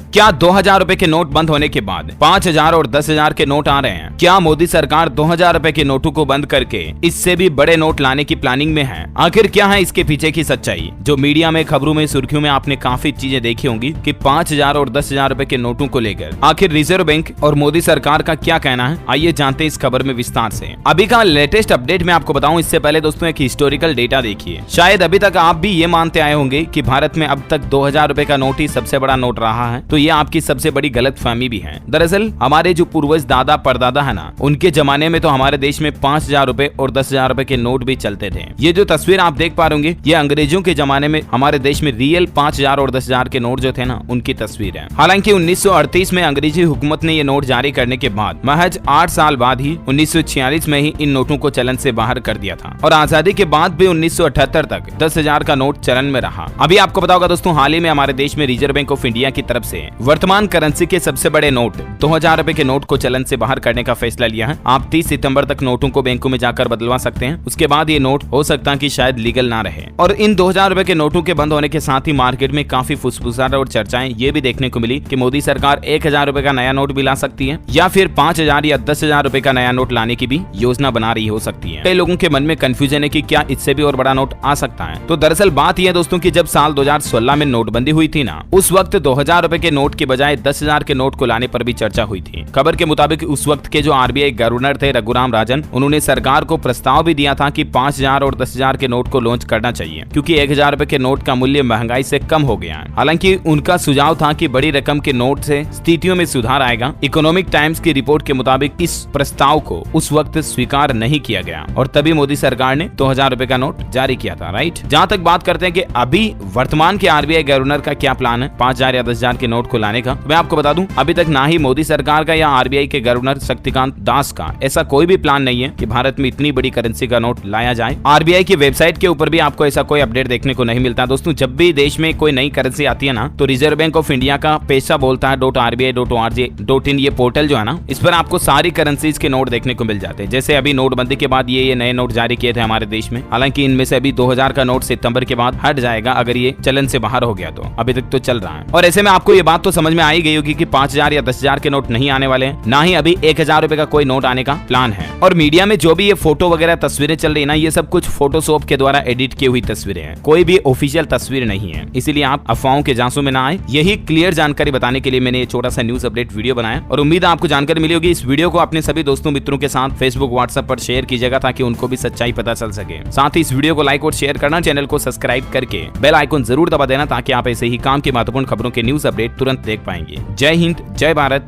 क्या 2000 रुपए के नोट बंद होने के बाद 5000 और 10,000 के नोट आ रहे हैं? क्या मोदी सरकार 2000 रुपए के नोटों को बंद करके इससे भी बड़े नोट लाने की प्लानिंग में है? आखिर क्या है इसके पीछे की सच्चाई? जो मीडिया में, खबरों में, सुर्खियों में आपने काफी चीजें देखी होंगी कि 5000 और 10,000 रुपए के नोटों को लेकर आखिर रिजर्व बैंक और मोदी सरकार का क्या कहना है, आइए जानते हैं इस खबर में विस्तार से। अभी का लेटेस्ट अपडेट मैं आपको बताऊं, इससे पहले दोस्तों एक हिस्टोरिकल डेटा देखिए। शायद अभी तक आप भी ये मानते आए होंगे कि भारत में अब तक 2000 रुपए का नोट ही सबसे बड़ा नोट रहा है, तो ये आपकी सबसे बड़ी गलतफहमी भी है। दरअसल हमारे जो पूर्वज दादा परदादा है ना, उनके जमाने में तो हमारे देश में 5000 रुपए और 10,000 रुपए के नोट भी चलते थे। ये जो तस्वीर आप देख पा रहे होंगे, ये अंग्रेजों के जमाने में हमारे देश में रियल 5000 और 10,000 के नोट जो थे ना, उनकी तस्वीर है। हालांकि 1938 में अंग्रेजी हुकूमत ने ये नोट जारी करने के बाद महज 8 साल बाद ही 1946 में ही इन नोटों को चलन से बाहर कर दिया था और आजादी के बाद भी 1978 तक 10,000 का नोट चलन में रहा। अभी आपको पता होगा दोस्तों, हाल ही में हमारे देश में रिजर्व बैंक ऑफ इंडिया की तरफ से वर्तमान करेंसी के सबसे बड़े नोट 2000 रुपए के नोट को चलन से बाहर करने का फैसला लिया है। आप 30 सितंबर तक नोटों को बैंकों में जाकर बदलवा सकते हैं। उसके बाद ये नोट हो सकता है कि शायद लीगल ना रहे। और इन 2000 रुपए के नोटों के बंद होने के साथ ही मार्केट में काफी फुसफुसाहट और चर्चाएं ये भी देखने को मिली कि मोदी सरकार 1000 रुपए का नया नोट भी ला सकती है या फिर 5000 या 10,000 रुपए का नया नोट लाने की भी योजना बना रही हो सकती है। कई लोगों के मन में कंफ्यूजन है कि क्या इससे भी और बड़ा नोट आ सकता है। तो दरअसल बात यह है दोस्तों कि जब साल 2016 में नोटबंदी हुई थी ना, उस वक्त 2000 रुपए के नोट के बजाय 10,000 के नोट को लाने पर भी चर्चा हुई थी। खबर के मुताबिक उस वक्त के जो आरबीआई गवर्नर थे रघुराम राजन, उन्होंने सरकार को प्रस्ताव भी दिया था कि 5000 और 10,000 के नोट को लॉन्च करना चाहिए, क्योंकि 1000 रुपए के नोट का मूल्य महंगाई से कम हो गया है। हालांकि उनका सुझाव था कि बड़ी रकम के नोट से स्थितियों में सुधार आएगा। इकोनॉमिक टाइम्स की रिपोर्ट के मुताबिक इस प्रस्ताव को उस वक्त स्वीकार नहीं किया गया और तभी मोदी सरकार ने 2000 रुपए का नोट जारी किया था। राइट, जहां तक बात करते हैं कि अभी वर्तमान के आरबीआई गवर्नर का क्या प्लान है 5000 या 10,000 के नोट को लाने का, मैं आपको बता दूं अभी तक ना ही मोदी सरकार का या आरबीआई के गवर्नर शक्तिकांत दास का ऐसा कोई भी प्लान नहीं है कि भारत में इतनी बड़ी करेंसी का नोट लाया जाए। आरबीआई की वेबसाइट के ऊपर भी आपको ऐसा कोई अपडेट देखने को नहीं मिलता। दोस्तों, जब भी देश में कोई नई करेंसी आती है ना, तो रिजर्व बैंक ऑफ इंडिया का पेशा बोलता है .rbi.org.in ये पोर्टल जो है ना, इस पर आपको सारी करेंसीज के नोट देखने को मिल जाते हैं। जैसे अभी नोटबंदी के बाद ये नए नोट जारी किए थे हमारे देश में। हालांकि इनमें से अभी 2000 का नोट सितंबर के बाद हट जाएगा अगर ये चलन से बाहर हो गया तो। अभी तक तो चल रहा है। और ऐसे में आपको ये बात तो समझ में आई गई होगी कि 5000 या 10,000 के नोट नहीं आने वाले हैं, ना ही अभी 1000 रुपए का कोई नोट आने का प्लान है। और मीडिया में जो भी ये फोटो वगैरह तस्वीरें चल रही है ना, ये सब कुछ फोटोशॉप के द्वारा एडिट की हुई तस्वीरें हैं, कोई भी ऑफिशियल तस्वीर नहीं है। इसीलिए आप अफवाहों के जांसू में ना आए। यही क्लियर जानकारी बताने के लिए मैंने ये छोटा सा न्यूज अपडेट वीडियो बनाया और उम्मीद है आपको जानकारी मिली होगी। इस वीडियो को अपने सभी दोस्तों मित्रों के साथ फेसबुक, व्हाट्सएप पर शेयर कीजिएगा ताकि उनको भी सच्चाई पता चल सके। साथ ही इस वीडियो को लाइक और शेयर करना, चैनल को सब्सक्राइब करके बेल आइकन जरूर दबा देना ताकि आप ऐसे ही काम की महत्वपूर्ण खबरों के न्यूज अपडेट तुरंत देख पाएंगे। जय हिंद, जय भारत।